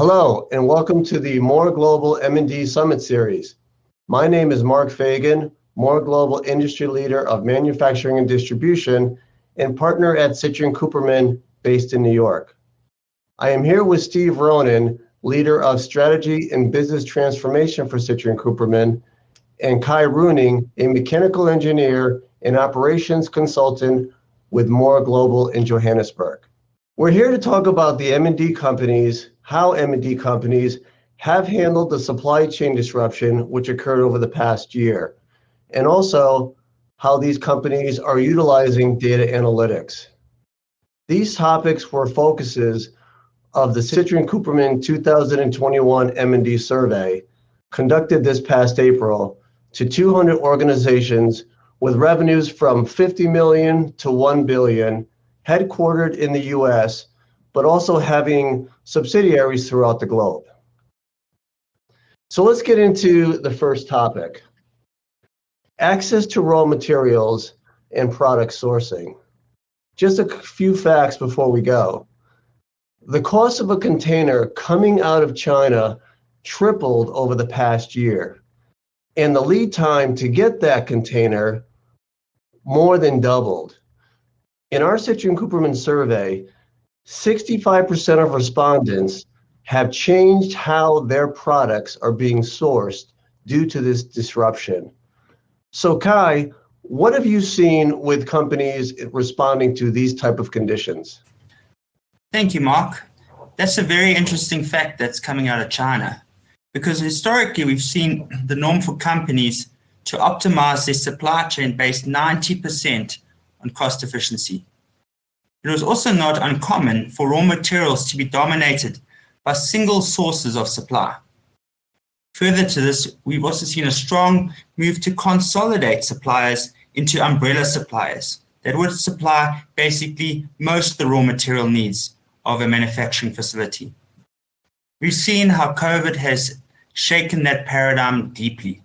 Hello, and welcome to the Moore Global M&D Summit Series. My name is Mark Fagan, Moore Global Industry Leader of Manufacturing and Distribution and partner at Citrin Cooperman based in New York. I am here with Steve Ronan, Leader of Strategy and Business Transformation for Citrin Cooperman, and Kai Reuning, a Mechanical Engineer and Operations Consultant with Moore Global in Johannesburg. We're here to talk about the M&D companies, how M&D companies have handled the supply chain disruption which occurred over the past year, and also how these companies are utilizing data analytics. These topics were focuses of the Citrin Cooperman 2021 M&D survey conducted this past April to 200 organizations with revenues from 50 million to 1 billion, headquartered in the US, but also having subsidiaries throughout the globe. So let's get into the first topic. Access to raw materials and product sourcing. Just a few facts before we go. The cost of a container coming out of China tripled over the past year, and the lead time to get that container more than doubled. In our Citrin Cooperman survey, 65% of respondents have changed how their products are being sourced due to this disruption. So Kai, what have you seen with companies responding to these type of conditions? Thank you, Mark. That's a very interesting fact that's coming out of China, because historically we've seen the norm for companies to optimize their supply chain based 90% on cost efficiency. It was also not uncommon for raw materials to be dominated by single sources of supply. Further to this, we've also seen a strong move to consolidate suppliers into umbrella suppliers that would supply basically most of the raw material needs of a manufacturing facility. We've seen how COVID has shaken that paradigm deeply.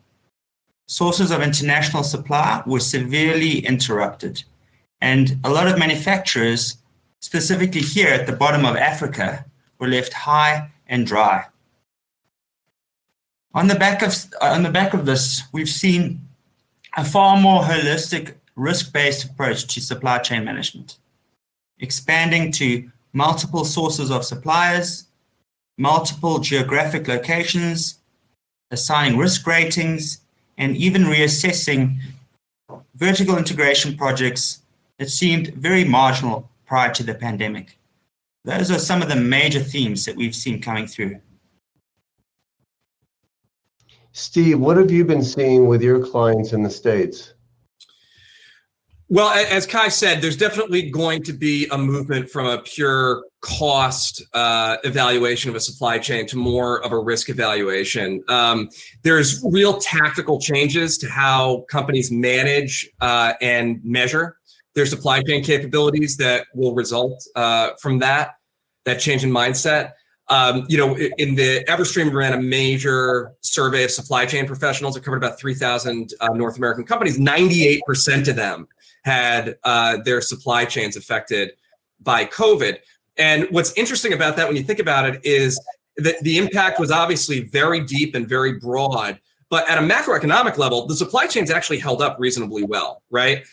Sources of international supply were severely interrupted, and a lot of manufacturers, specifically here at the bottom of Africa, were left high and dry. On the back of this, we've seen a far more holistic, risk-based approach to supply chain management, expanding to multiple sources of suppliers, multiple geographic locations, assigning risk ratings, and even reassessing vertical integration projects that seemed very marginal prior to the pandemic. Those are some of the major themes that we've seen coming through. Steve, what have you been seeing with your clients in the States? Well, as Kai said, there's definitely going to be a movement from a pure cost evaluation of a supply chain to more of a risk evaluation. There's real tactical changes to how companies manage and measure their supply chain capabilities that will result from that change in mindset. In the Everstream ran a major survey of supply chain professionals. It covered about 3,000 North American companies. 98% of them had their supply chains affected by COVID. And what's interesting about that, when you think about it, is that the impact was obviously very deep and very broad. But at a macroeconomic level, the supply chains actually held up reasonably well, right?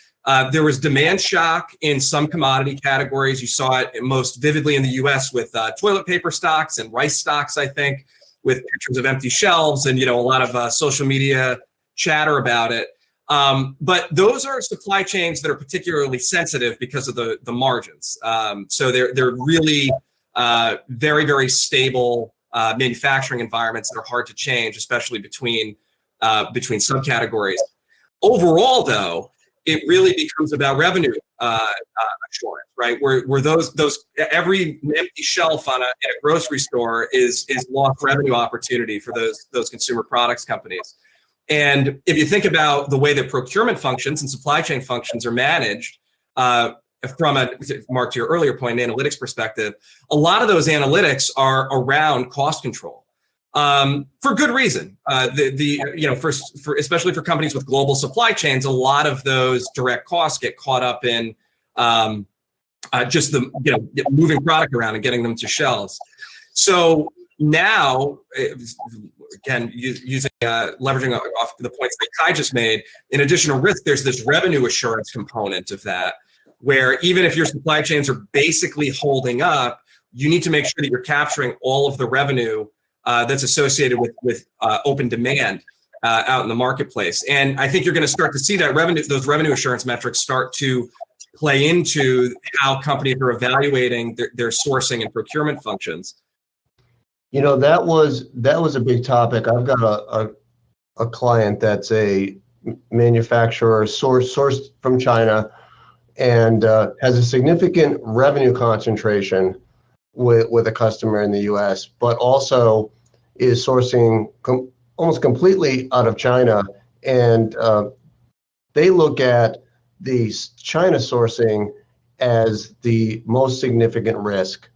There was demand shock in some commodity categories. You saw it most vividly in the US with toilet paper stocks and rice stocks, I think, with pictures of empty shelves and, a lot of social media chatter about it. But those are supply chains that are particularly sensitive because of the margins. So they're really very, very stable manufacturing environments that are hard to change, especially between subcategories. Overall, though, it really becomes about revenue assurance, right? Where those every empty shelf in a grocery store is lost revenue opportunity for those consumer products companies. And if you think about the way that procurement functions and supply chain functions are managed, from Mark, to your earlier point, an analytics perspective, a lot of those analytics are around cost control. For good reason. Especially for companies with global supply chains, a lot of those direct costs get caught up in just moving product around and getting them to shelves. So Now, again, leveraging off the points that Kai just made, in addition to risk, there's this revenue assurance component of that, where even if your supply chains are basically holding up, you need to make sure that you're capturing all of the revenue that's associated with open demand out in the marketplace. And I think you're going to start to see that those revenue assurance metrics start to play into how companies are evaluating their sourcing and procurement functions. That was a big topic. I've got a client that's a manufacturer sourced from China and has a significant revenue concentration with a customer in the U.S., but also is sourcing almost completely out of China. And they look at the China sourcing as the most significant risk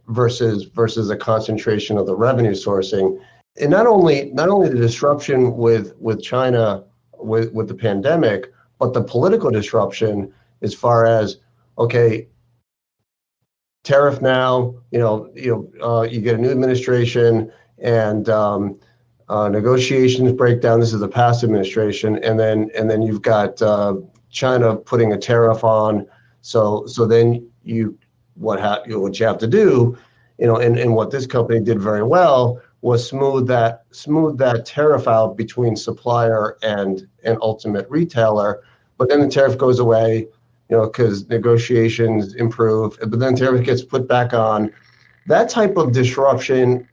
versus a concentration of the revenue sourcing. And not only the disruption with China with the pandemic, but the political disruption as far as, okay, tariff now, you get a new administration and negotiations break down. This is the past administration, and then you've got China putting a tariff on. So then what you have to do, and what this company did very well was smooth that tariff out between supplier and ultimate retailer. But then the tariff goes away, because negotiations improve, but then tariff gets put back on. That type of disruption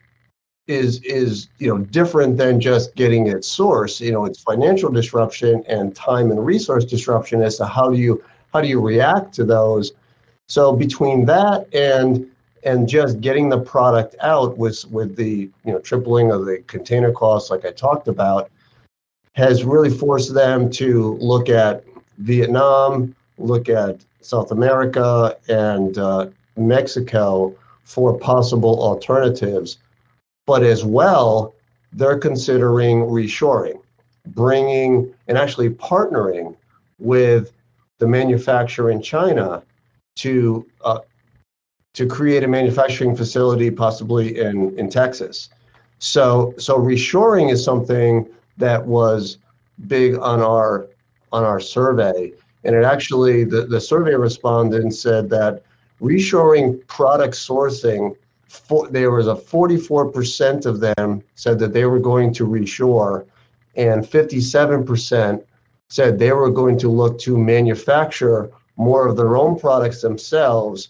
is different than just getting its source. It's financial disruption and time and resource disruption as to how do you react to those. So between that and just getting the product out with the tripling of the container costs, like I talked about, has really forced them to look at Vietnam, look at South America and Mexico for possible alternatives. But as well, they're considering reshoring, bringing and actually partnering with the manufacturer in China to create a manufacturing facility possibly in Texas. So reshoring is something that was big on our survey. And it actually, the survey respondents said that reshoring product sourcing, there was a 44% of them said that they were going to reshore, and 57% said they were going to look to manufacture more of their own products themselves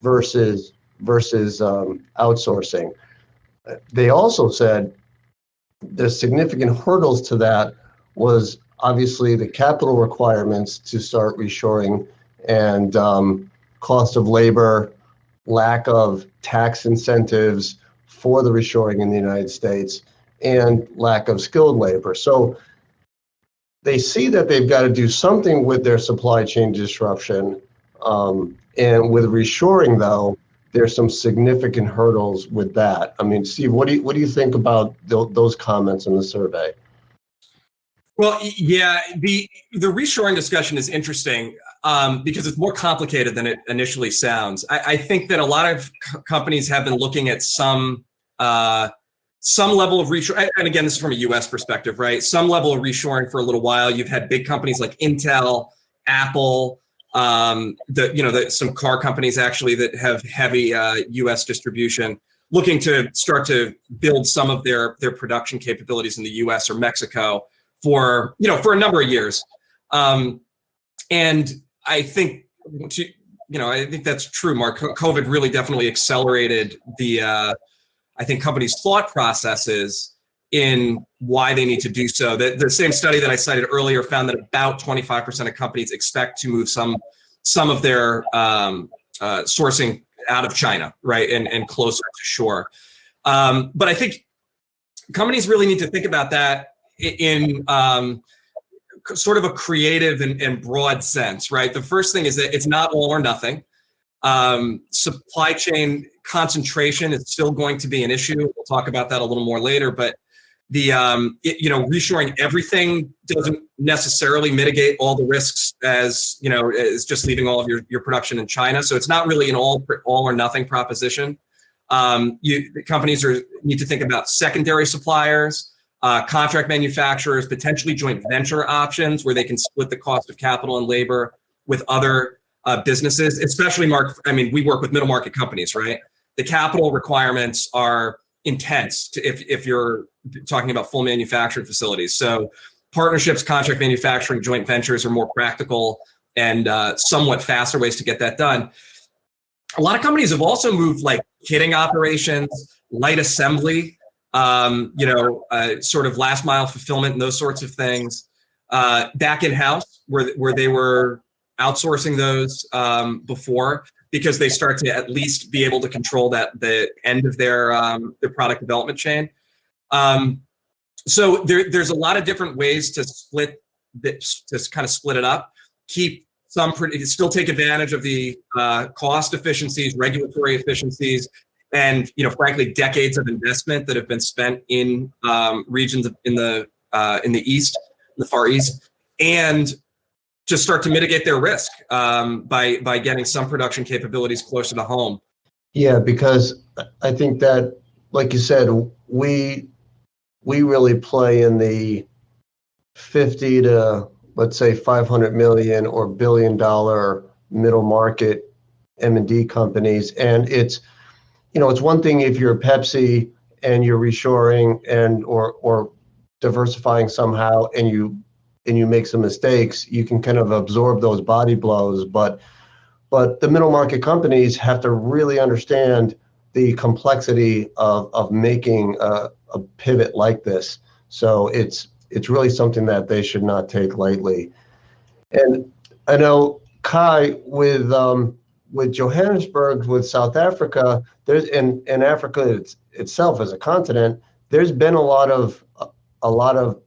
versus outsourcing. They also said the significant hurdles to that was obviously the capital requirements to start reshoring and cost of labor, lack of tax incentives for the reshoring in the United States, and lack of skilled labor. So they see that they've got to do something with their supply chain disruption. And with reshoring, though, there's some significant hurdles with that. I mean, Steve, what do you think about those comments in the survey? Well, yeah, the reshoring discussion is interesting because it's more complicated than it initially sounds. I think that a lot of companies have been looking at some level of reshoring, and again, this is from a U.S. perspective, right? Some level of reshoring for a little while. You've had big companies like Intel, Apple, some car companies actually that have heavy U.S. distribution, looking to start to build some of their production capabilities in the U.S. or Mexico for a number of years. And I think I think that's true, Mark. COVID really definitely accelerated I think companies' thought processes in why they need to do so. The same study that I cited earlier found that about 25% of companies expect to move some of their sourcing out of China, right, and closer to shore. But I think companies really need to think about that in sort of a creative and broad sense, right? The first thing is that it's not all or nothing. Supply chain concentration is still going to be an issue. We'll talk about that a little more later, but reshoring everything doesn't necessarily mitigate all the risks as just leaving all of your production in China. So it's not really an all or nothing proposition. The companies need to think about secondary suppliers, contract manufacturers, potentially joint venture options where they can split the cost of capital and labor with other businesses, especially, Mark, I mean, we work with middle market companies, right? The capital requirements are intense if you're talking about full manufacturing facilities. So partnerships, contract manufacturing, joint ventures are more practical and somewhat faster ways to get that done. A lot of companies have also moved like kitting operations, light assembly, sort of last mile fulfillment and those sorts of things back in house where they were outsourcing those before, because they start to at least be able to control the end of their product development chain. So there's a lot of different ways to split it up, still take advantage of the cost efficiencies, regulatory efficiencies, and frankly, decades of investment that have been spent in regions in the East, the Far East, and just start to mitigate their risk by getting some production capabilities closer to home. Yeah, because I think that, like you said, we really play in the 50 to, let's say, 500 million or $1 billion middle market M&D companies, and it's one thing if you're Pepsi and you're reshoring and or diversifying somehow, and you make some mistakes, you can kind of absorb those body blows. But the middle market companies have to really understand the complexity of making a pivot like this. So it's really something that they should not take lightly. And I know, Kai, with Johannesburg, with South Africa, there's in Africa itself as a continent, there's been a lot of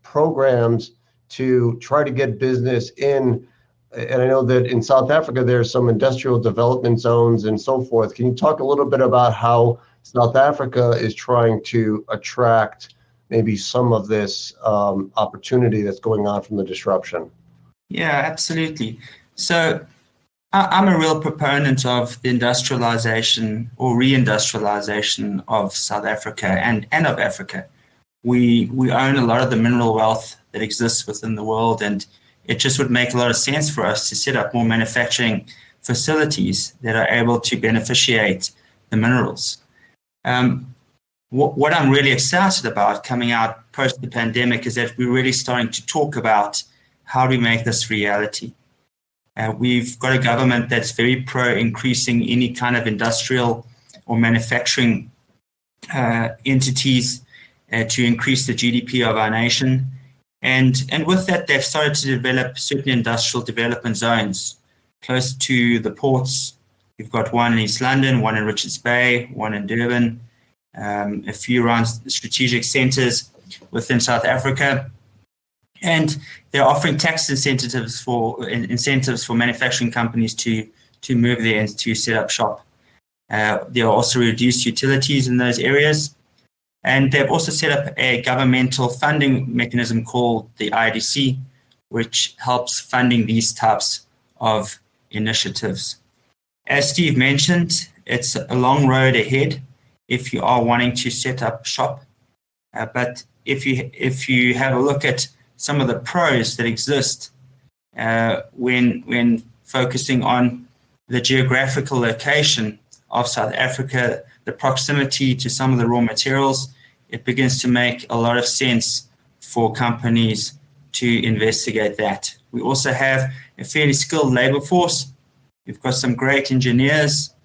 programs to try to get business in. And I know that in South Africa, there's some industrial development zones and so forth. Can you talk a little bit about how South Africa is trying to attract maybe some of this opportunity that's going on from the disruption? Yeah, absolutely. So I'm a real proponent of the industrialization or reindustrialization of South Africa and of Africa. We own a lot of the mineral wealth that exists within the world, and it just would make a lot of sense for us to set up more manufacturing facilities that are able to beneficiate the minerals. What I'm really excited about coming out post the pandemic is that we're really starting to talk about how do we make this reality. We've got a government that's very pro increasing any kind of industrial or manufacturing entities to increase the GDP of our nation. And with that, they've started to develop certain industrial development zones close to the ports. We've got one in East London, one in Richards Bay, one in Durban, a few around strategic centres within South Africa. And they're offering tax incentives for manufacturing companies to move there and to set up shop. There are also reduced utilities in those areas. And they've also set up a governmental funding mechanism called the IDC, which helps funding these types of initiatives. As Steve mentioned, it's a long road ahead if you are wanting to set up shop. But if you have a look at some of the pros that exist when focusing on the geographical location of South Africa, the proximity to some of the raw materials, it begins to make a lot of sense for companies to investigate that. We also have a fairly skilled labor force. We've got some great engineers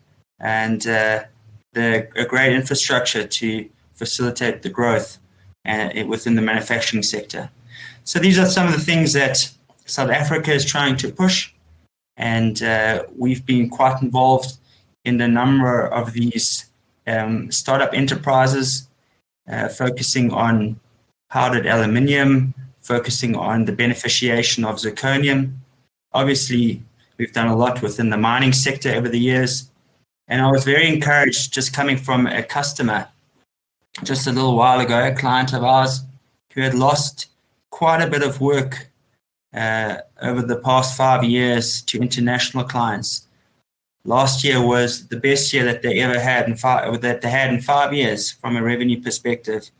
and a great infrastructure to facilitate the growth within the manufacturing sector. So these are some of the things that South Africa is trying to push, and we've been quite involved in a number of these startup enterprises, focusing on powdered aluminium, focusing on the beneficiation of zirconium. Obviously, we've done a lot within the mining sector over the years, and I was very encouraged just coming from a customer just a little while ago, a client of ours who had lost quite a bit of work over the past 5 years to international clients. last year was the best year that they ever had in 5 years from a revenue perspective,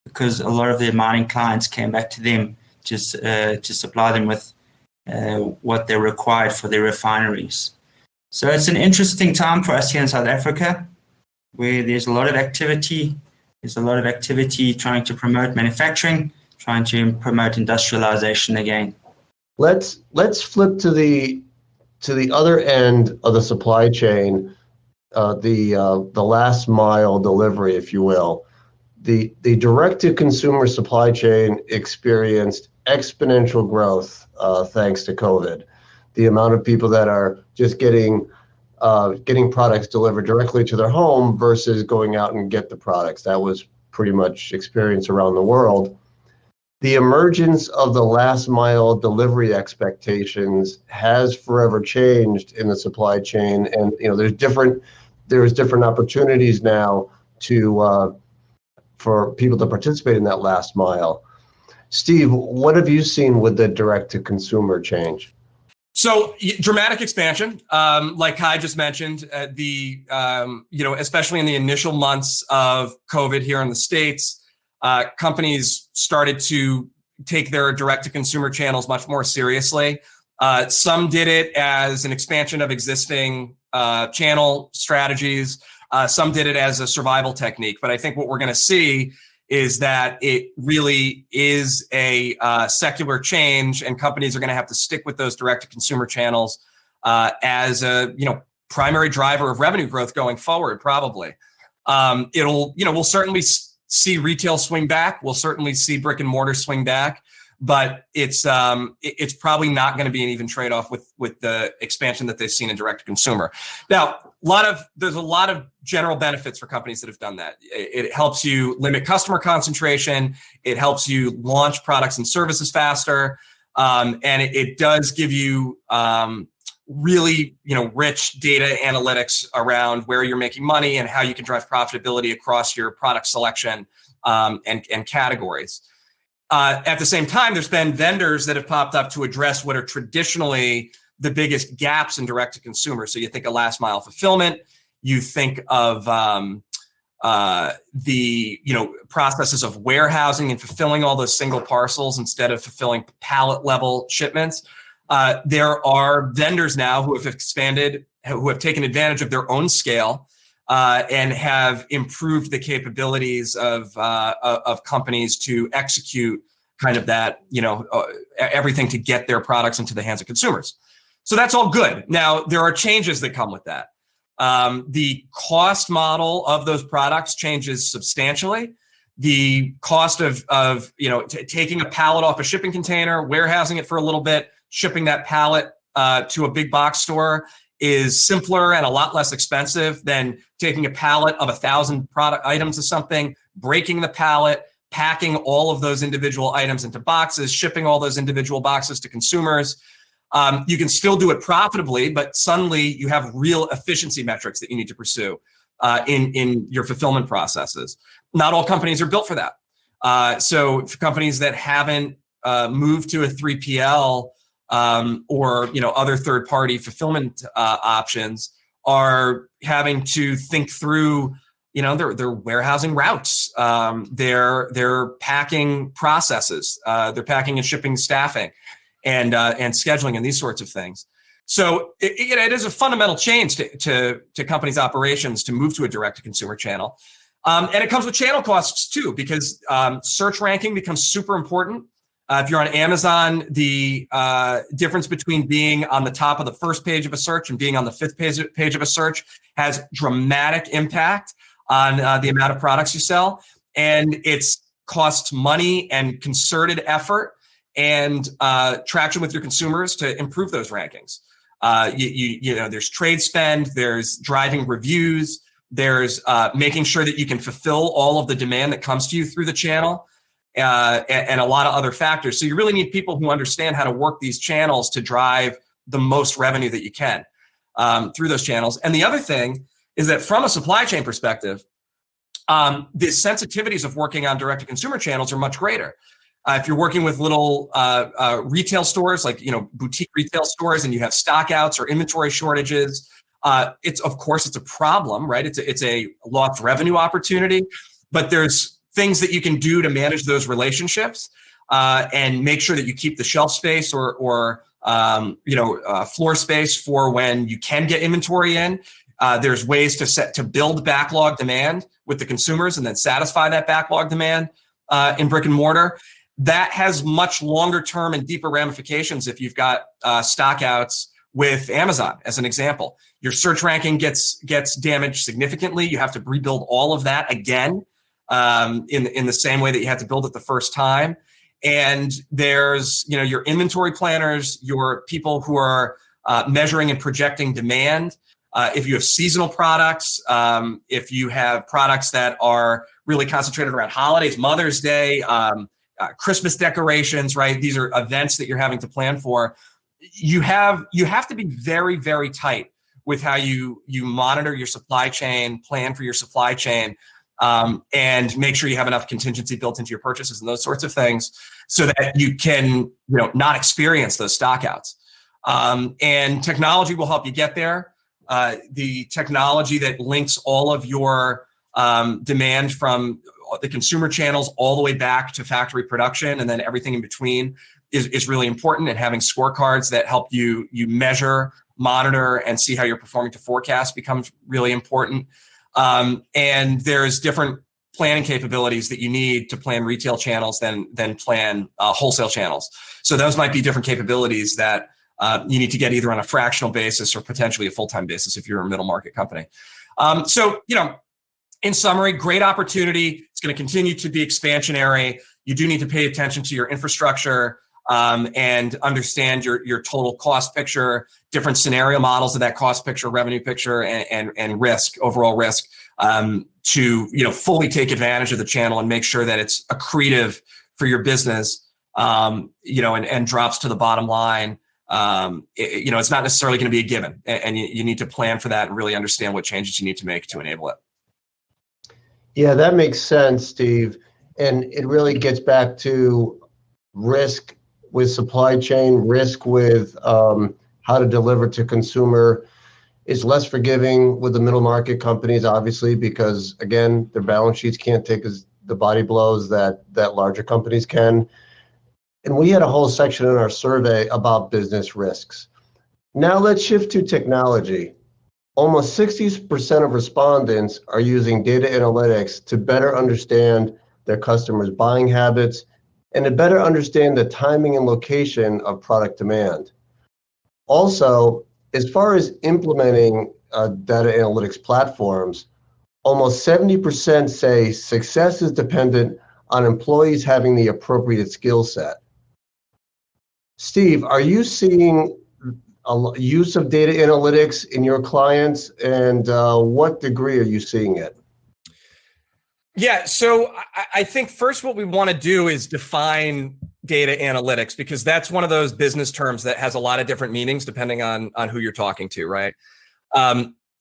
because a lot of their mining clients came back to them to supply them with what they required for their refineries. So it's an interesting time for us here in South Africa, where there's a lot of activity. There's a lot of activity trying to promote manufacturing, trying to promote industrialization again. Let's flip to the other end of the supply chain, the last mile delivery, if you will. The direct-to-consumer supply chain experienced exponential growth thanks to COVID. The amount of people that are just getting products delivered directly to their home versus going out and get the products. That was pretty much experienced around the world. The emergence of the last mile delivery expectations has forever changed in the supply chain, and there's different opportunities now for people to participate in that last mile. Steve, what have you seen with the direct to consumer change? So dramatic expansion, like Kai just mentioned, especially in the initial months of COVID here in the States, companies started to take their direct-to-consumer channels much more seriously. Some did it as an expansion of existing channel strategies. Some did it as a survival technique. But I think what we're going to see is that it really is a secular change, and companies are going to have to stick with those direct-to-consumer channels as a primary driver of revenue growth going forward. Probably, we'll certainly see retail swing back. We'll certainly see brick and mortar swing back, but it's probably not going to be an even trade-off with the expansion that they've seen in direct-to-consumer. Now, there's a lot of general benefits for companies that have done that. It helps you limit customer concentration. It helps you launch products and services faster, and it does give you really rich data analytics around where you're making money and how you can drive profitability across your product selection and categories. At the same time, there's been vendors that have popped up to address what are traditionally the biggest gaps in direct to consumer. So you think of last mile fulfillment, you think of the processes of warehousing and fulfilling all those single parcels instead of fulfilling pallet level shipments. There are vendors now who have expanded, who have taken advantage of their own scale and have improved the capabilities of companies to execute kind of that, everything to get their products into the hands of consumers. So that's all good. Now, there are changes that come with that. The cost model of those products changes substantially. The cost of taking a pallet off a shipping container, warehousing it for a little bit, shipping that pallet to a big box store is simpler and a lot less expensive than taking a pallet of 1,000 product items of something, breaking the pallet, packing all of those individual items into boxes, shipping all those individual boxes to consumers. You can still do it profitably, but suddenly you have real efficiency metrics that you need to pursue in your fulfillment processes. Not all companies are built for that. So for companies that haven't moved to a 3PL or other third-party fulfillment options are having to think through their warehousing routes, their packing processes, their packing and shipping staffing, and scheduling and these sorts of things. So it is a fundamental change to companies' operations to move to a direct-to-consumer channel. And it comes with channel costs too, because search ranking becomes super important. If you're on Amazon, the difference between being on the top of the first page of a search and being on the fifth page of a search has dramatic impact on the amount of products you sell. And it's costs money and concerted effort and traction with your consumers to improve those rankings. There's trade spend, there's driving reviews, there's making sure that you can fulfill all of the demand that comes to you through the channel, and a lot of other factors. So you really need people who understand how to work these channels to drive the most revenue that you can through those channels. And the other thing is that from a supply chain perspective, the sensitivities of working on direct-to-consumer channels are much greater. If you're working with little retail stores, like boutique retail stores, and you have stockouts or inventory shortages, It's a problem, right? It's a lost revenue opportunity, but there's things that you can do to manage those relationships and make sure that you keep the shelf space or floor space for when you can get inventory in. There's ways to build backlog demand with the consumers and then satisfy that backlog demand in brick and mortar. That has much longer term and deeper ramifications if you've got stockouts with Amazon, as an example. Your search ranking gets damaged significantly. You have to rebuild all of that again in the same way that you had to build it the first time. And there's your inventory planners, your people who are measuring and projecting demand. If you have seasonal products, if you have products that are really concentrated around holidays, Mother's Day, Christmas decorations, right? These are events that you're having to plan for. You have to be very, very tight with how you monitor your supply chain, plan for your supply chain, and make sure you have enough contingency built into your purchases and those sorts of things so that you can not experience those stockouts. And technology will help you get there. The technology that links all of your demand from the consumer channels all the way back to factory production and then everything in between is really important. And having scorecards that help you measure, monitor, and see how you're performing to forecast becomes really important. And there's different planning capabilities that you need to plan retail channels than plan wholesale channels. So those might be different capabilities that you need to get either on a fractional basis or potentially a full-time basis if you're a middle market company. In summary, great opportunity. It's going to continue to be expansionary. You do need to pay attention to your infrastructure and understand your total cost picture, different scenario models of that cost picture, revenue picture, and risk, overall risk, to fully take advantage of the channel and make sure that it's accretive for your business, and drops to the bottom line. It's not necessarily going to be a given, and you need to plan for that and really understand what changes you need to make to enable it. Yeah, that makes sense, Steve. And it really gets back to risk with supply chain, risk with how to deliver to consumer. Is less forgiving with the middle market companies, obviously, because again, their balance sheets can't take the body blows that larger companies can. And we had a whole section in our survey about business risks. Now let's shift to technology. Almost 60% of respondents are using data analytics to better understand their customers' buying habits and to better understand the timing and location of product demand. Also, as far as implementing data analytics platforms, almost 70% say success is dependent on employees having the appropriate skill set. Steve, are you seeing a use of data analytics in your clients, and what degree are you seeing it? Yeah, so I think first what we want to do is define data analytics, because that's one of those business terms that has a lot of different meanings depending on who you're talking to, right?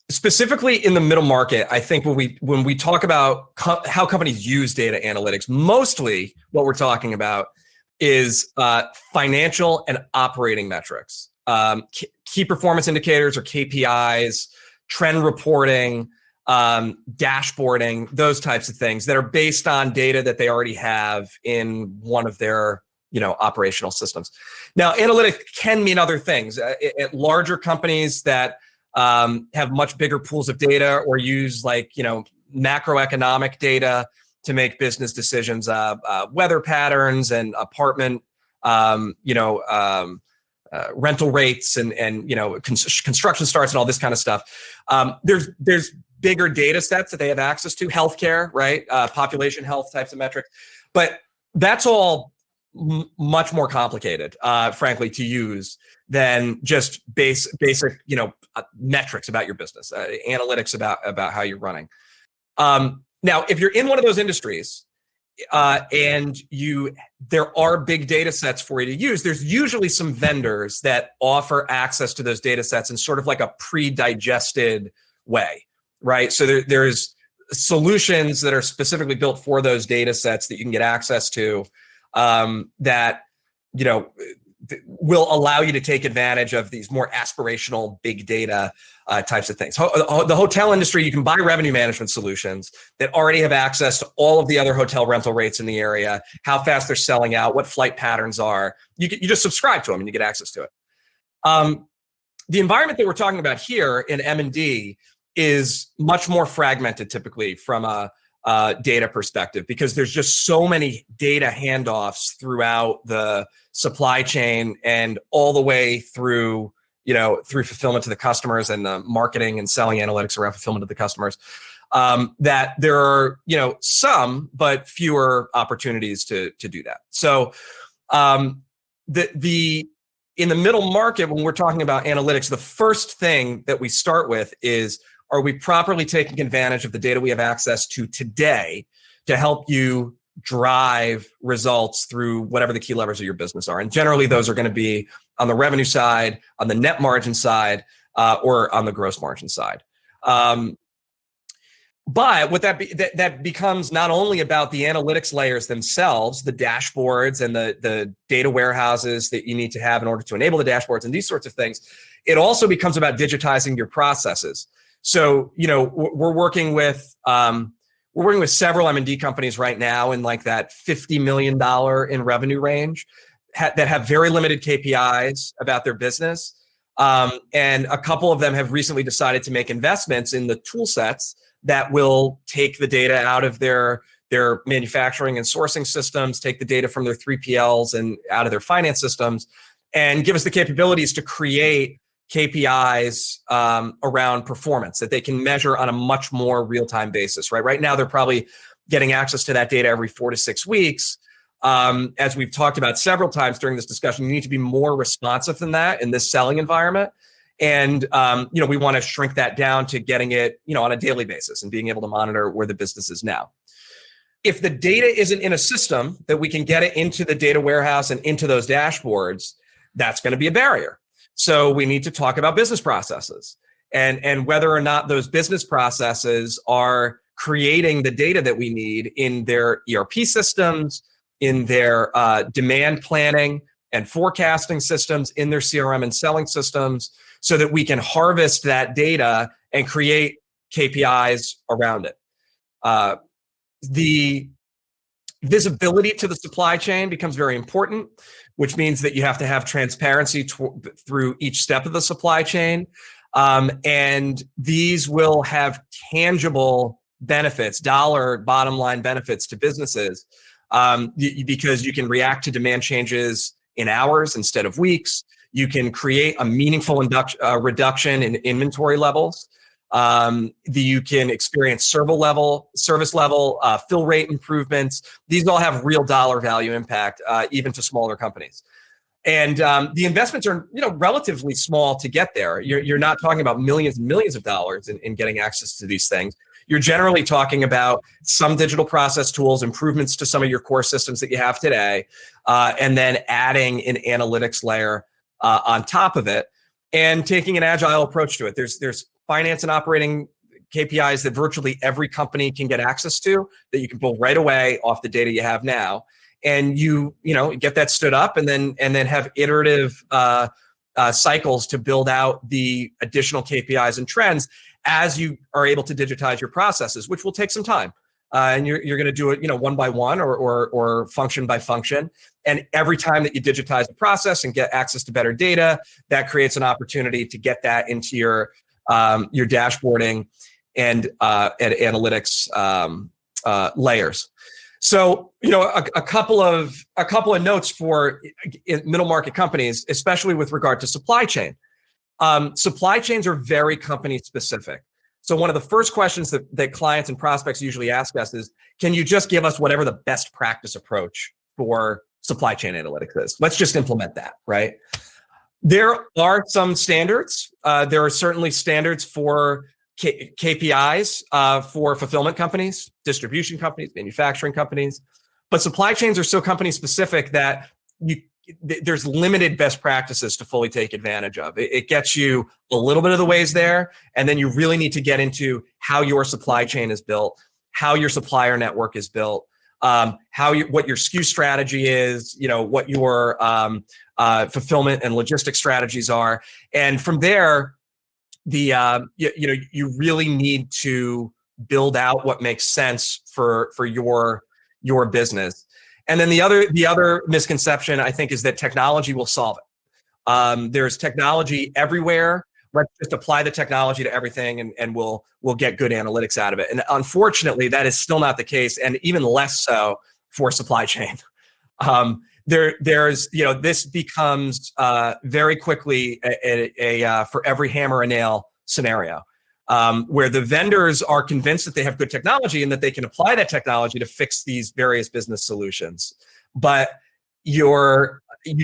Specifically in the middle market, I think when we talk about how companies use data analytics, mostly what we're talking about is financial and operating metrics. Key performance indicators or KPIs, trend reporting, dashboarding, those types of things that are based on data that they already have in one of their operational systems. Now, analytics can mean other things. At larger companies that have much bigger pools of data or use macroeconomic data to make business decisions, weather patterns and apartment, rental rates and construction starts and all this kind of stuff. There's bigger data sets that they have access to, healthcare, right? Population health types of metrics, but that's all much more complicated, frankly, to use than just basic metrics about your business, analytics about how you're running. Now, if you're in one of those industries, and there are big data sets for you to use, there's usually some vendors that offer access to those data sets in sort of like a pre-digested way, right? So there's solutions that are specifically built for those data sets that you can get access to, that will allow you to take advantage of these more aspirational big data types of things. The hotel industry, you can buy revenue management solutions that already have access to all of the other hotel rental rates in the area, how fast they're selling out, what flight patterns are. You just subscribe to them and you get access to it. The environment that we're talking about here in M&D is much more fragmented typically from a data perspective, because there's just so many data handoffs throughout the supply chain and all the way through fulfillment to the customers and the marketing and selling analytics around fulfillment to the customers, that there are, some, but fewer opportunities to do that. So in the middle market, when we're talking about analytics, the first thing that we start with is, are we properly taking advantage of the data we have access to today to help you drive results through whatever the key levers of your business are? And generally, those are going to be on the revenue side, on the net margin side, or on the gross margin side. But what that becomes not only about the analytics layers themselves, the dashboards and the data warehouses that you need to have in order to enable the dashboards and these sorts of things, it also becomes about digitizing your processes. So, we're working with several M&D companies right now in like that $50 million in revenue range that have very limited KPIs about their business. And a couple of them have recently decided to make investments in the tool sets that will take the data out of their manufacturing and sourcing systems, take the data from their 3PLs and out of their finance systems, and give us the capabilities to create KPIs around performance that they can measure on a much more real-time basis, right? Right now, they're probably getting access to that data every 4 to 6 weeks. As we've talked about several times during this discussion, you need to be more responsive than that in this selling environment. And, we want to shrink that down to getting it, on a daily basis and being able to monitor where the business is now. If the data isn't in a system that we can get it into the data warehouse and into those dashboards, that's going to be a barrier. So we need to talk about business processes and whether or not those business processes are creating the data that we need in their ERP systems, in their demand planning and forecasting systems, in their CRM and selling systems, so that we can harvest that data and create KPIs around it. The visibility to the supply chain becomes very important, which means that you have to have transparency through each step of the supply chain. And these will have tangible benefits, dollar bottom line benefits to businesses, because you can react to demand changes in hours instead of weeks. You can create a meaningful reduction in inventory levels. You can experience service level, fill rate improvements. These all have real dollar value impact, even to smaller companies. And the investments are, relatively small to get there. You're not talking about millions and millions of dollars in getting access to these things. You're generally talking about some digital process tools, improvements to some of your core systems that you have today, and then adding an analytics layer on top of it, and taking an agile approach to it. There's finance and operating KPIs that virtually every company can get access to, that you can pull right away off the data you have now, and you get that stood up, and then have iterative cycles to build out the additional KPIs and trends as you are able to digitize your processes, which will take some time. And you're going to do it, one by one or function by function. And every time that you digitize the process and get access to better data, that creates an opportunity to get that into your dashboarding and analytics layers. So, a couple of notes for middle market companies, especially with regard to supply chain. Supply chains are very company specific. So one of the first questions that clients and prospects usually ask us is, can you just give us whatever the best practice approach for supply chain analytics is? Let's just implement that, right? There are some standards. There are certainly standards for KPIs for fulfillment companies, distribution companies, manufacturing companies. But supply chains are so company specific that there's limited best practices to fully take advantage of. It gets you a little bit of the ways there, and then you really need to get into how your supply chain is built, how your supplier network is built, what your SKU strategy is, what your fulfillment and logistics strategies are. And from there, you really need to build out what makes sense for your business. And then the other misconception, I think, is that technology will solve it. There's technology everywhere. Let's just apply the technology to everything, and we'll get good analytics out of it. And unfortunately, that is still not the case, and even less so for supply chain. This becomes very quickly a for every hammer and nail scenario, where the vendors are convinced that they have good technology and that they can apply that technology to fix these various business solutions. But you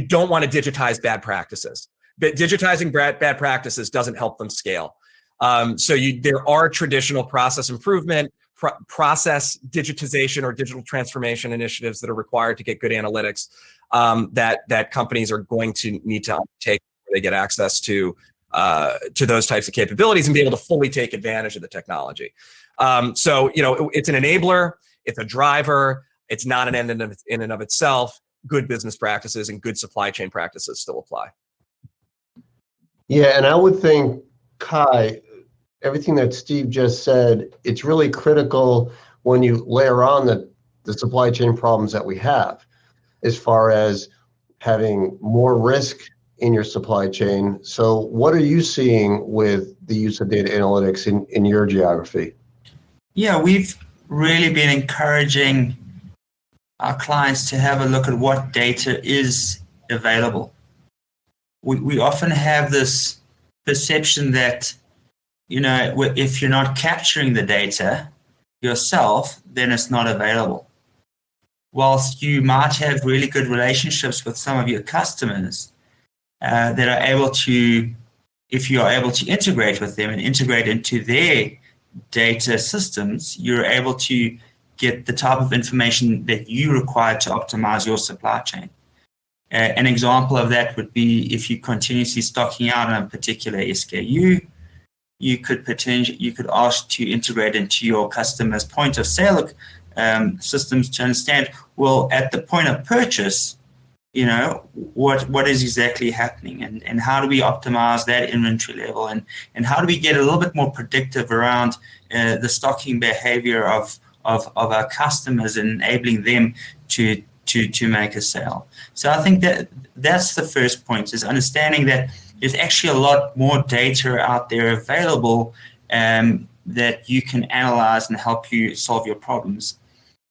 don't want to digitize bad practices. But digitizing bad practices doesn't help them scale. There are traditional process improvement, process digitization or digital transformation initiatives that are required to get good analytics that companies are going to need to undertake when they get access to those types of capabilities and be able to fully take advantage of the technology. It's an enabler, it's a driver, it's not an end in and of itself. Good business practices and good supply chain practices still apply. Yeah, and I would think, Kai, everything that Steve just said, it's really critical when you layer on the supply chain problems that we have, as far as having more risk in your supply chain. So what are you seeing with the use of data analytics in your geography? Yeah, we've really been encouraging our clients to have a look at what data is available. We often have this perception that, if you're not capturing the data yourself, then it's not available. Whilst you might have really good relationships with some of your customers that are able to, if you are able to integrate with them and integrate into their data systems, you're able to get the type of information that you require to optimize your supply chain. An example of that would be if you continuously stocking out on a particular SKU, you could ask to integrate into your customer's point of sale systems to understand, well, at the point of purchase, what is exactly happening, and how do we optimize that inventory level, and how do we get a little bit more predictive around the stocking behavior of our customers and enabling them to make a sale. So I think that's the first point, is understanding that there's actually a lot more data out there available that you can analyze and help you solve your problems.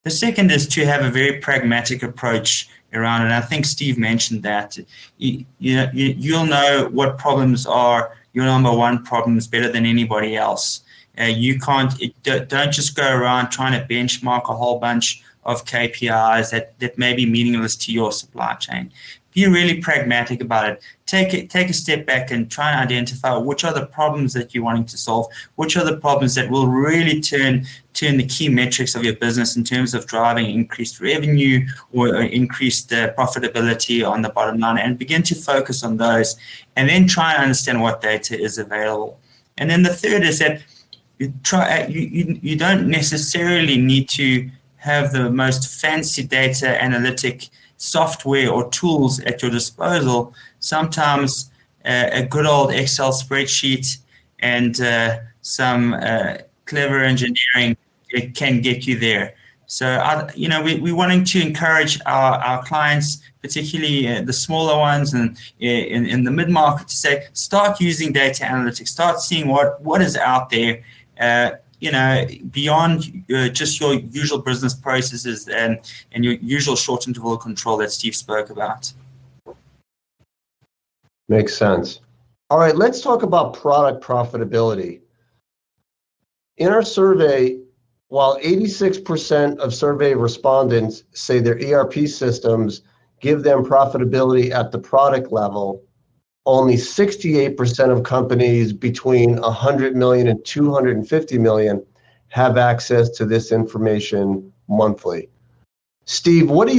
The second is to have a very pragmatic approach around it. And I think Steve mentioned that. You'll know what problems are your number one problems better than anybody else. Don't just go around trying to benchmark a whole bunch of KPIs that may be meaningless to your supply chain. Be really pragmatic about it. Take a step back and try and identify which are the problems that you're wanting to solve, which are the problems that will really turn the key metrics of your business in terms of driving increased revenue or increased profitability on the bottom line, and begin to focus on those, and then try and understand what data is available. And then the third is that you don't necessarily need to have the most fancy data analytic software or tools at your disposal. Sometimes a good old Excel spreadsheet and some clever engineering, it can get you there. So, we're wanting to encourage our clients, particularly the smaller ones and in the mid-market, to say, start using data analytics, start seeing what is out there, beyond just your usual business processes and your usual short interval control that Steve spoke about. Makes sense. All right, let's talk about product profitability. In our survey, while 86% of survey respondents say their ERP systems give them profitability at the product level, only 68% of companies between 100 million and 250 million have access to this information monthly. Steve, what do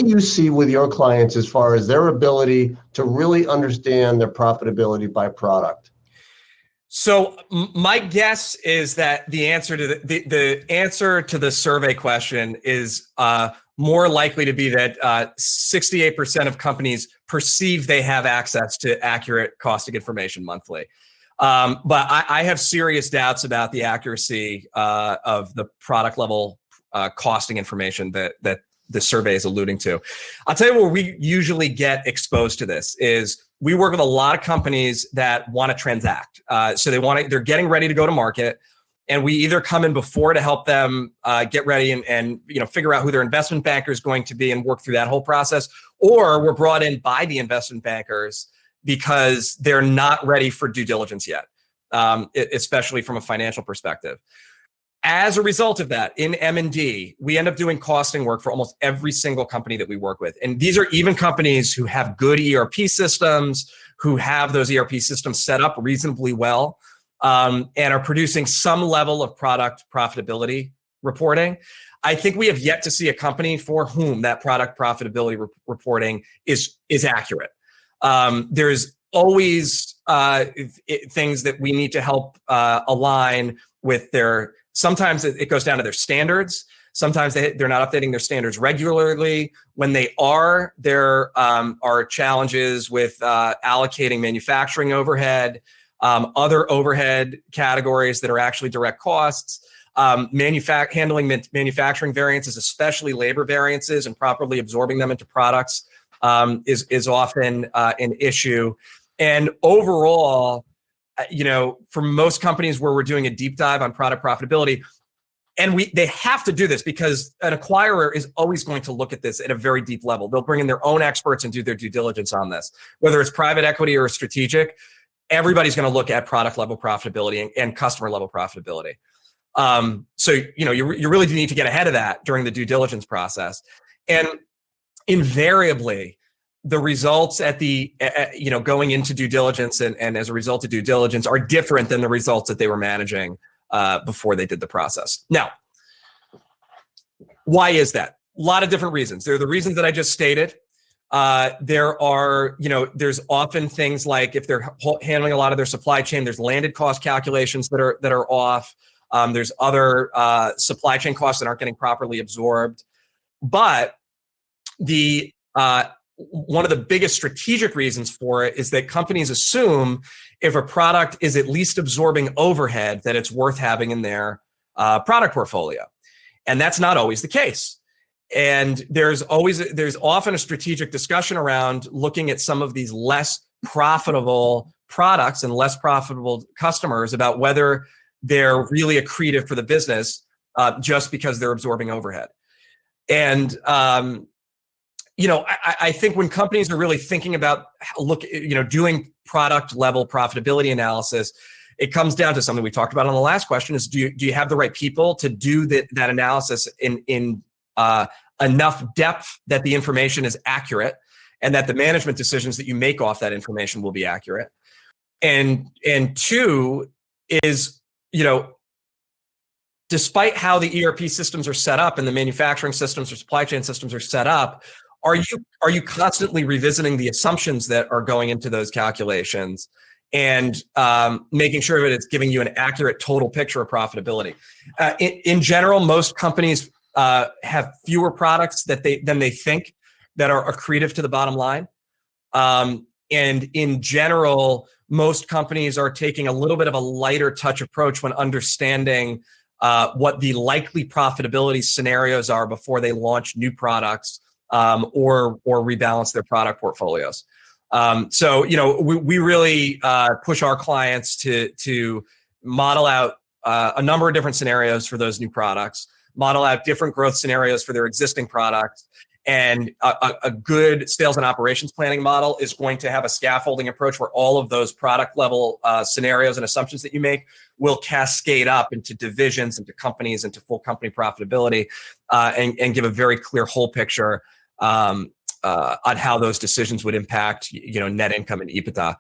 you see with your clients as far as their ability to really understand their profitability by product? So my guess is that the answer to the answer to the survey question is more likely to be that 68% of companies perceive they have access to accurate costing information monthly. But I have serious doubts about the accuracy of the product level costing information that the survey is alluding to. I'll tell you where we usually get exposed to this is we work with a lot of companies that want to transact. So they're getting ready to go to market, and we either come in before to help them get ready and figure out who their investment banker is going to be and work through that whole process, or we're brought in by the investment bankers because they're not ready for due diligence yet, especially from a financial perspective. As a result of that, in M&D, we end up doing costing work for almost every single company that we work with. And these are even companies who have good ERP systems, who have those ERP systems set up reasonably well, and are producing some level of product profitability reporting. I think we have yet to see a company for whom that product profitability reporting is accurate. There's always things that we need to help align with their. Sometimes it goes down to their standards. Sometimes they're not updating their standards regularly. When they are, there are challenges with allocating manufacturing overhead, other overhead categories that are actually direct costs, handling manufacturing variances, especially labor variances, and properly absorbing them into products is often an issue. And overall, for most companies where we're doing a deep dive on product profitability, and they have to do this because an acquirer is always going to look at this at a very deep level. They'll bring in their own experts and do their due diligence on this. Whether it's private equity or strategic, everybody's going to look at product level profitability and customer level profitability. So you really do need to get ahead of that during the due diligence process. And invariably, the results at the, going into due diligence and as a result of due diligence are different than the results that they were managing before they did the process. Now, why is that? A lot of different reasons. There are the reasons that I just stated. There are, there's often things like if they're handling a lot of their supply chain, there's landed cost calculations that are off. There's other supply chain costs that aren't getting properly absorbed. But one of the biggest strategic reasons for it is that companies assume if a product is at least absorbing overhead, that it's worth having in their product portfolio. And that's not always the case. And there's often a strategic discussion around looking at some of these less profitable products and less profitable customers about whether they're really accretive for the business just because they're absorbing overhead. And I think when companies are really thinking about doing product level profitability analysis, it comes down to something we talked about on the last question: is do you have the right people to do that analysis in enough depth that the information is accurate and that the management decisions that you make off that information will be accurate? And two is, despite how the ERP systems are set up and the manufacturing systems or supply chain systems are set up, are you constantly revisiting the assumptions that are going into those calculations and making sure that it's giving you an accurate total picture of profitability? In general, most companies have fewer products than they think that are accretive to the bottom line. And in general, most companies are taking a little bit of a lighter touch approach when understanding what the likely profitability scenarios are before they launch new products or rebalance their product portfolios. So we really push our clients to model out a number of different scenarios for those new products, model out different growth scenarios for their existing products. And a good sales and operations planning model is going to have a scaffolding approach where all of those product level scenarios and assumptions that you make will cascade up into divisions, into companies, into full company profitability, and give a very clear whole picture on how those decisions would impact, net income and EBITDA.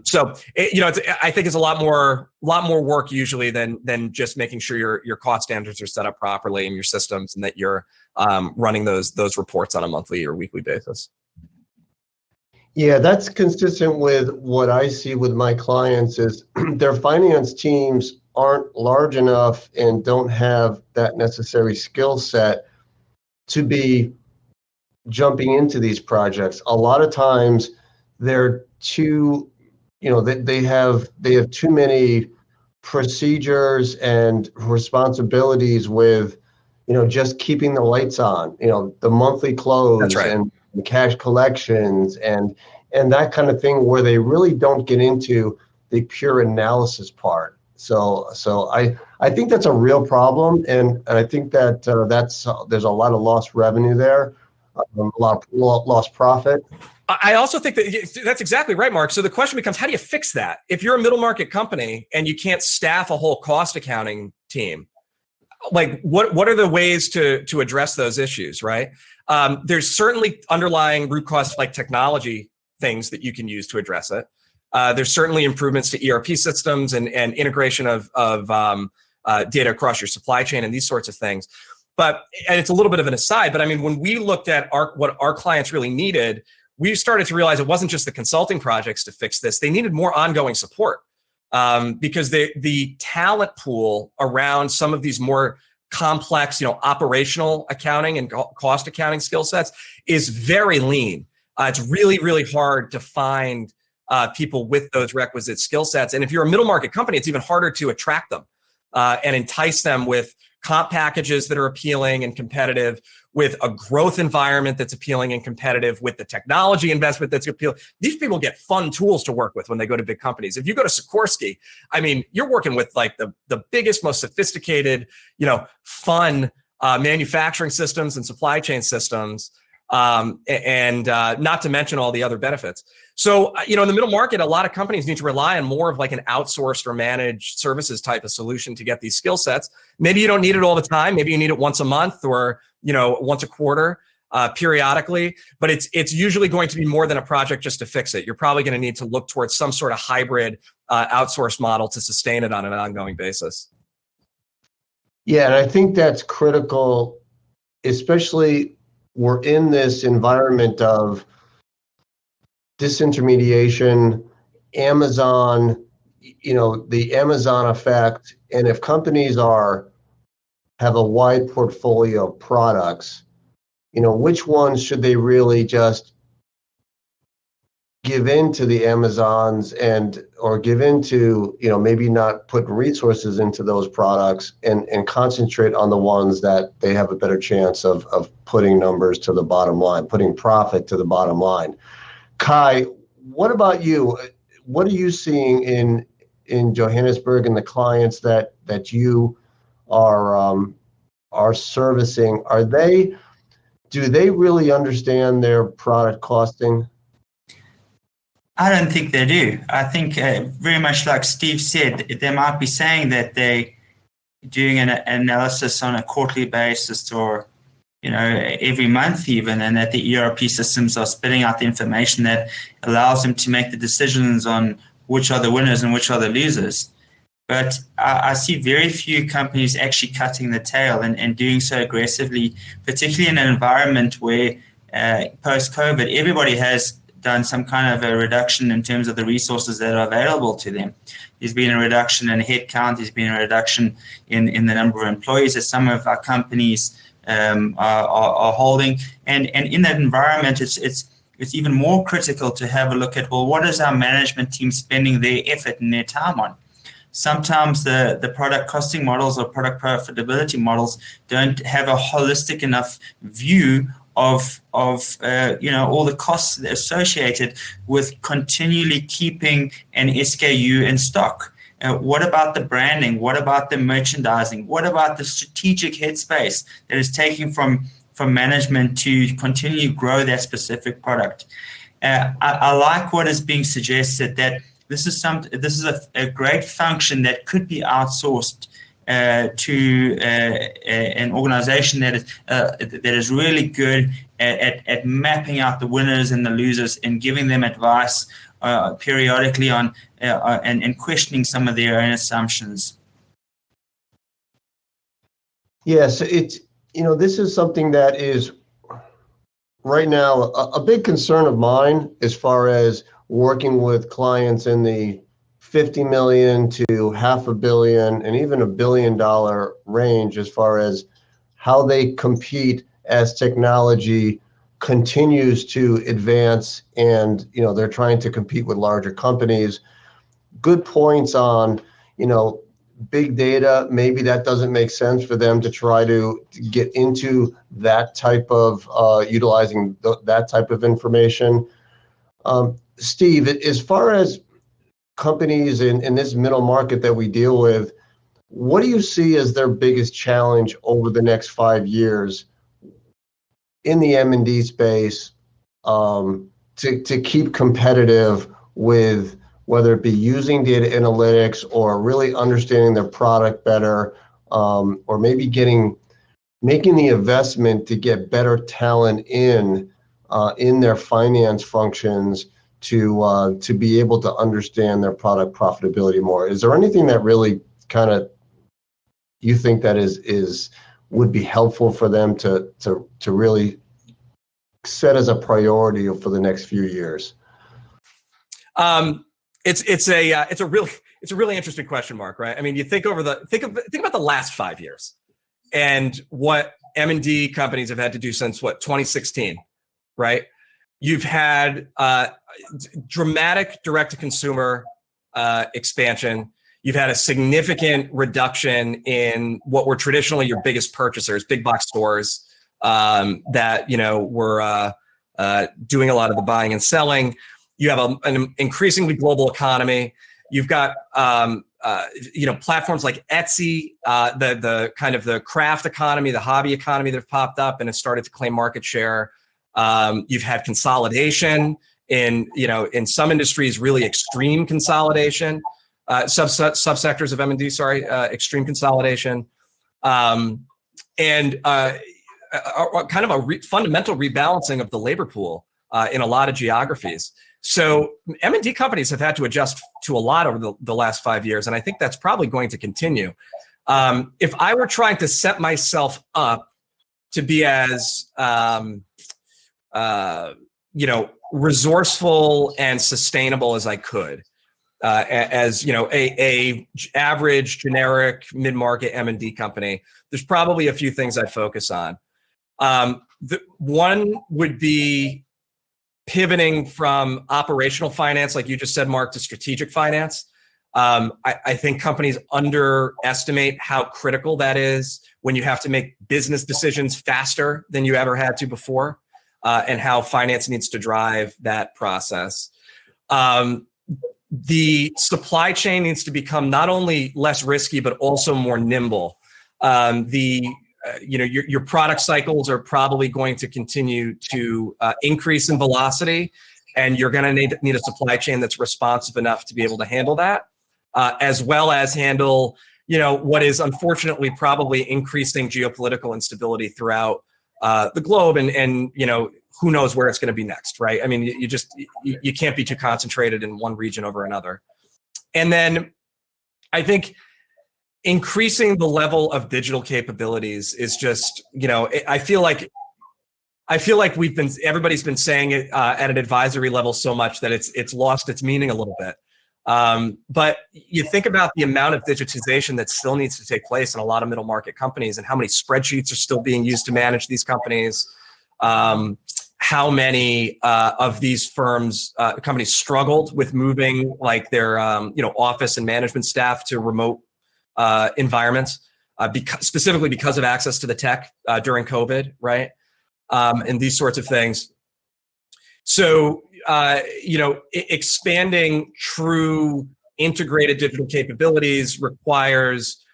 So I think it's a lot more work usually than just making sure your cost standards are set up properly in your systems and that you're running those reports on a monthly or weekly basis. Yeah, that's consistent with what I see with my clients is their finance teams aren't large enough and don't have that necessary skill set to be jumping into these projects. A lot of times they're too, they have too many procedures and responsibilities with, just keeping the lights on, the monthly close. That's right. And the cash collections and that kind of thing, where they really don't get into the pure analysis part. So I think that's a real problem, and I think that there's a lot of lost revenue there, a lot of lost profit. I also think that's exactly right, Mark. So the question becomes, how do you fix that? If you're a middle market company and you can't staff a whole cost accounting team, like what are the ways to address those issues, right? There's certainly underlying root cause like technology things that you can use to address it. There's certainly improvements to ERP systems and integration of data across your supply chain and these sorts of things. And it's a little bit of an aside, but I mean, when we looked at what our clients really needed, we started to realize it wasn't just the consulting projects to fix this. They needed more ongoing support because the talent pool around some of these more complex, operational accounting and cost accounting skill sets is very lean. It's really, really hard to find people with those requisite skill sets. And if you're a middle market company, it's even harder to attract them and entice them with comp packages that are appealing and competitive, with a growth environment that's appealing and competitive, with the technology investment that's appealing. These people get fun tools to work with when they go to big companies. If you go to Sikorsky, I mean, you're working with like the biggest, most sophisticated, fun manufacturing systems and supply chain systems, and not to mention all the other benefits. So, in the middle market, a lot of companies need to rely on more of like an outsourced or managed services type of solution to get these skill sets. Maybe you don't need it all the time. Maybe you need it once a month or, once a quarter, periodically. But it's usually going to be more than a project just to fix it. You're probably going to need to look towards some sort of hybrid outsource model to sustain it on an ongoing basis. Yeah, and I think that's critical, especially we're in this environment of disintermediation, Amazon, the Amazon effect. And if companies have a wide portfolio of products, which ones should they really just give in to the Amazons or give into, maybe not put resources into those products and concentrate on the ones that they have a better chance of putting numbers to the bottom line, putting profit to the bottom line. Kai, what about you? What are you seeing in Johannesburg and the clients that you are servicing? Do they really understand their product costing? I don't think they do. I think very much like Steve said, they might be saying that they're doing an analysis on a quarterly basis or every month even, and that the ERP systems are spitting out the information that allows them to make the decisions on which are the winners and which are the losers. But I see very few companies actually cutting the tail and doing so aggressively, particularly in an environment where post-COVID, everybody has done some kind of a reduction in terms of the resources that are available to them. There's been a reduction in headcount. There's been a reduction in the number of employees that some of our companies are holding, and in that environment, it's even more critical to have a look at, well, what is our management team spending their effort and their time on? Sometimes the product costing models or product profitability models don't have a holistic enough view of all the costs associated with continually keeping an SKU in stock. What about the branding? What about the merchandising? What about the strategic headspace that is taking from management to continue to grow that specific product? I like what is being suggested, that this is a great function that could be outsourced to an organization that is really good at mapping out the winners and the losers and giving them advice periodically on and questioning some of their own assumptions. Yes, this is something that is right now a big concern of mine as far as working with clients in the 50 million to $500 million and even $1 billion range, as far as how they compete as technology continues to advance, and they're trying to compete with larger companies. Good points on big data. Maybe that doesn't make sense for them to try to get into that type of utilizing that type of information. Steve, as far as companies in this middle market that we deal with, what do you see as their biggest challenge over the next 5 years in the M&D space to keep competitive with, whether it be using data analytics or really understanding their product better, or maybe making the investment to get better talent in their finance functions to be able to understand their product profitability more? Is there anything that really kind of you think that would be helpful for them to really set as a priority for the next few years? It's a really interesting question, Mark. Right? I mean, you think about the last 5 years and what M&D companies have had to do since 2016, right? You've had dramatic direct-to-consumer expansion. You've had a significant reduction in what were traditionally your biggest purchasers, big box stores that were doing a lot of the buying and selling. You have an increasingly global economy. You've got platforms like Etsy, the kind of the craft economy, the hobby economy that have popped up and have started to claim market share. You've had consolidation in some industries, really extreme consolidation, subsectors of M&D, extreme consolidation, and kind of a fundamental rebalancing of the labor pool in a lot of geographies. So M&D companies have had to adjust to a lot over the last 5 years, and I think that's probably going to continue. If I were trying to set myself up to be as resourceful and sustainable as I could, as a average generic mid-market M&D company, there's probably a few things I'd focus on. One would be pivoting from operational finance, like you just said, Mark, to strategic finance. I think companies underestimate how critical that is when you have to make business decisions faster than you ever had to before, and how finance needs to drive that process. The supply chain needs to become not only less risky, but also more nimble. Your product cycles are probably going to continue to increase in velocity, and you're going to need a supply chain that's responsive enough to be able to handle that, as well as handle, what is unfortunately probably increasing geopolitical instability throughout the globe, and who knows where it's going to be next, right? I mean, you can't be too concentrated in one region over another. And then I think increasing the level of digital capabilities is just, I feel like everybody's been saying it at an advisory level so much that it's lost its meaning a little bit. But you think about the amount of digitization that still needs to take place in a lot of middle market companies, and how many spreadsheets are still being used to manage these companies. How many of these companies struggled with moving their office and management staff to remote environments, specifically because of access to the tech during COVID, right? And these sorts of things. So, expanding true integrated digital capabilities requires,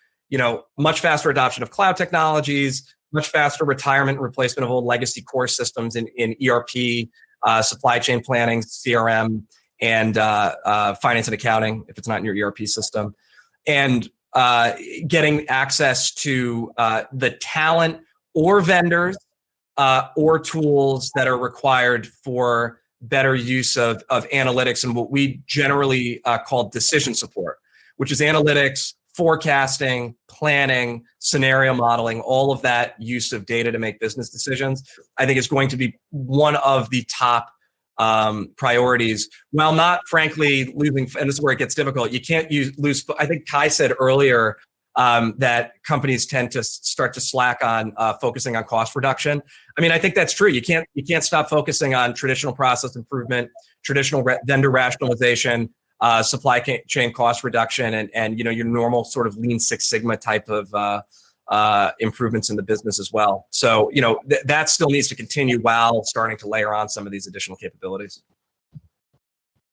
much faster adoption of cloud technologies, much faster retirement and replacement of old legacy core systems in ERP, supply chain planning, CRM, and finance and accounting, if it's not in your ERP system. And getting access to the talent or vendors or tools that are required for better use of analytics and what we generally call decision support, which is analytics, forecasting, planning, scenario modeling, all of that use of data to make business decisions, I think is going to be one of the top priorities, while not, frankly, losing, and this is where it gets difficult. You can't lose, I think Kai said earlier, that companies tend to start to slack on focusing on cost reduction. I mean, I think that's true. You can't stop focusing on traditional process improvement, traditional vendor rationalization, supply chain cost reduction, and your normal sort of Lean Six Sigma type of improvements in the business as well. So that still needs to continue while starting to layer on some of these additional capabilities.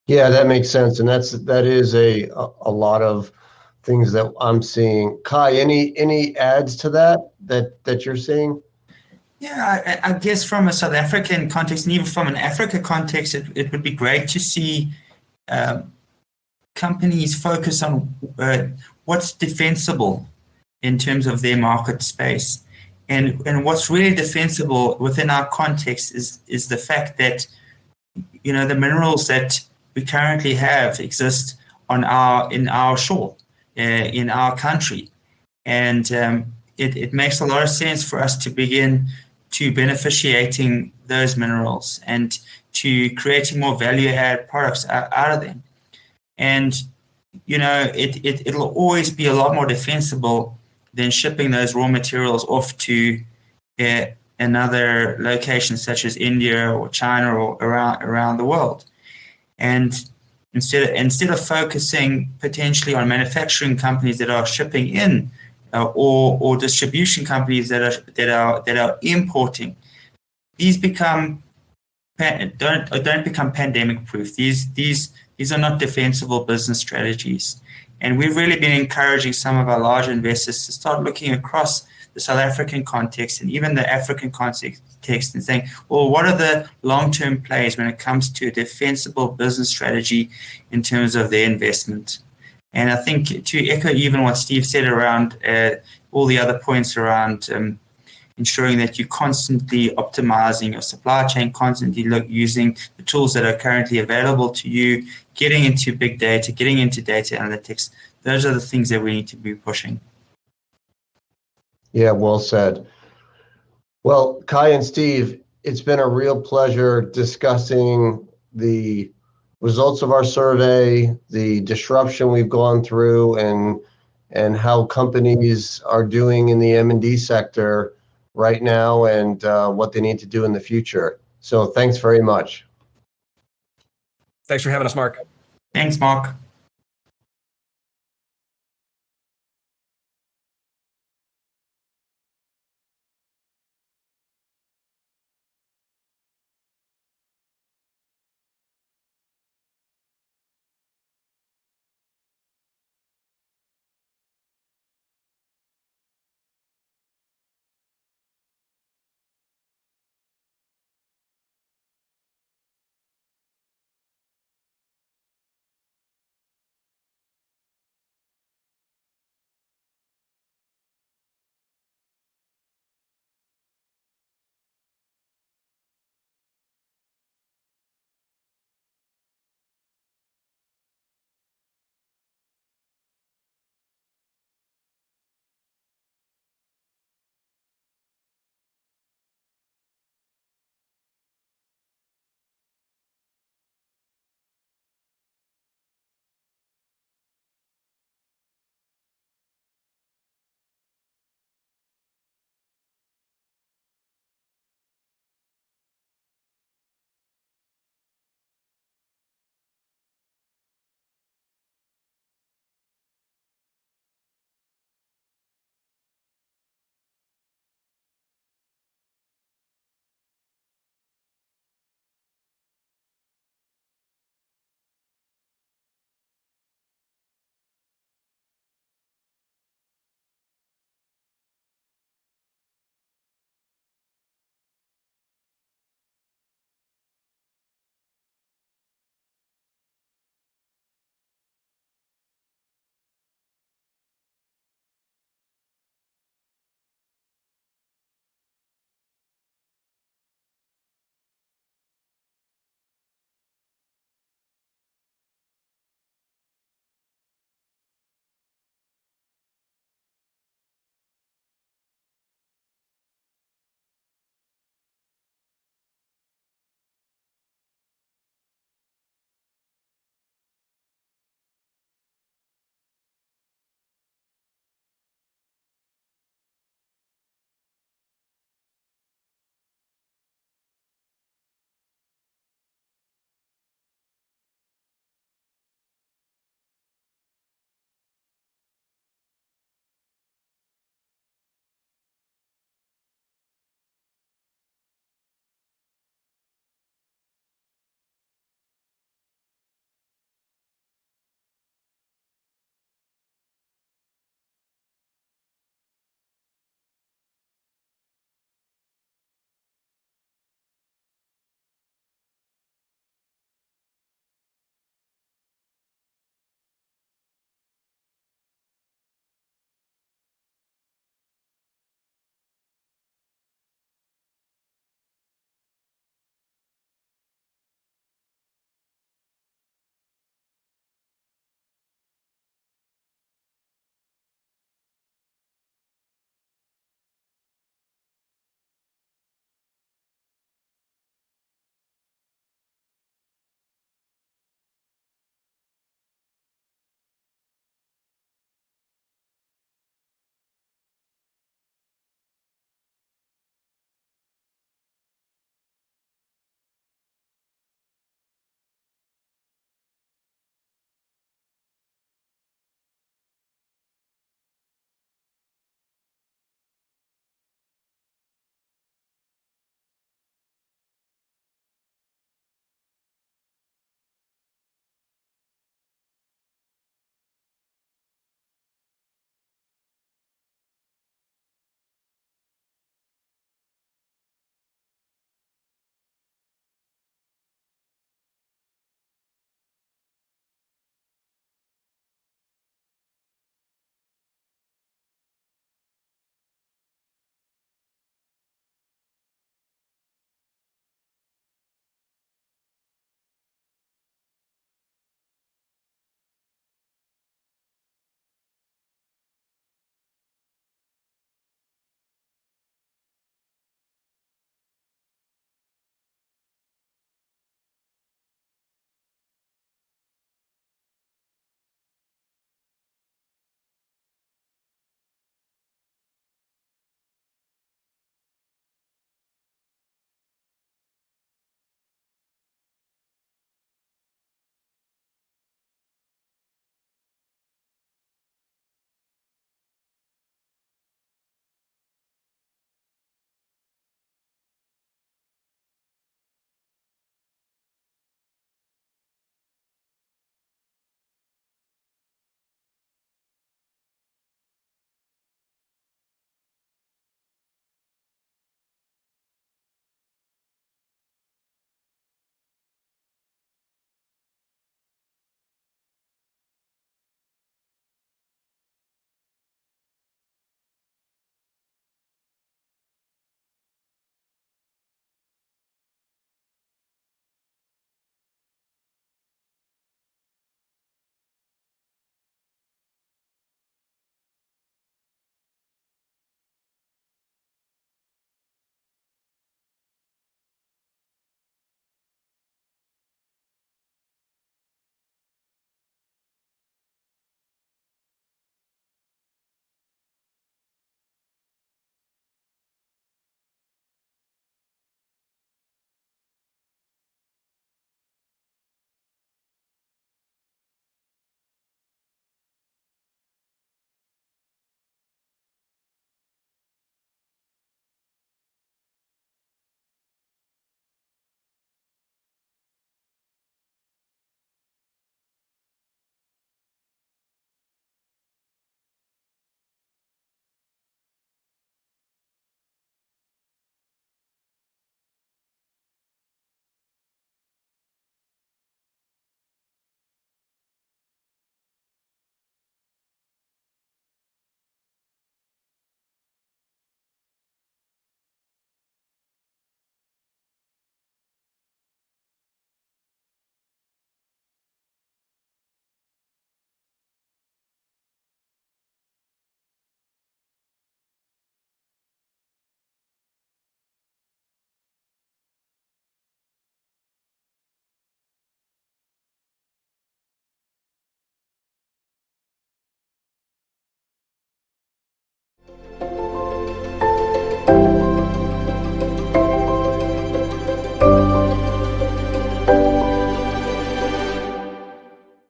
Yeah, that makes sense, and that is a lot of things that I'm seeing. Kai, any adds to that you're seeing? Yeah, I guess from a South African context, and even from an Africa context, it would be great to see companies focus on what's defensible in terms of their market space. And what's really defensible within our context is the fact that the minerals that we currently have exist in our shore, in our country. And it makes a lot of sense for us to begin to beneficiating those minerals and to creating more value-add products out of them. And, it'll always be a lot more defensible than shipping those raw materials off to another location such as India or China or around the world. And instead of focusing potentially on manufacturing companies that are shipping in or distribution companies that are importing, these don't become pandemic proof. These are not defensible business strategies. And we've really been encouraging some of our larger investors to start looking across the South African context and even the African context and saying, well, what are the long-term plays when it comes to a defensible business strategy in terms of their investment? And I think to echo even what Steve said around all the other points around ensuring that you're constantly optimizing your supply chain, constantly using the tools that are currently available to you, getting into big data, getting into data analytics. Those are the things that we need to be pushing. Yeah, well said. Well, Kai and Steve, it's been a real pleasure discussing the results of our survey, the disruption we've gone through, and how companies are doing in the M&D sector right now and what they need to do in the future. So thanks very much. Thanks for having us, Mark. Thanks, Mark.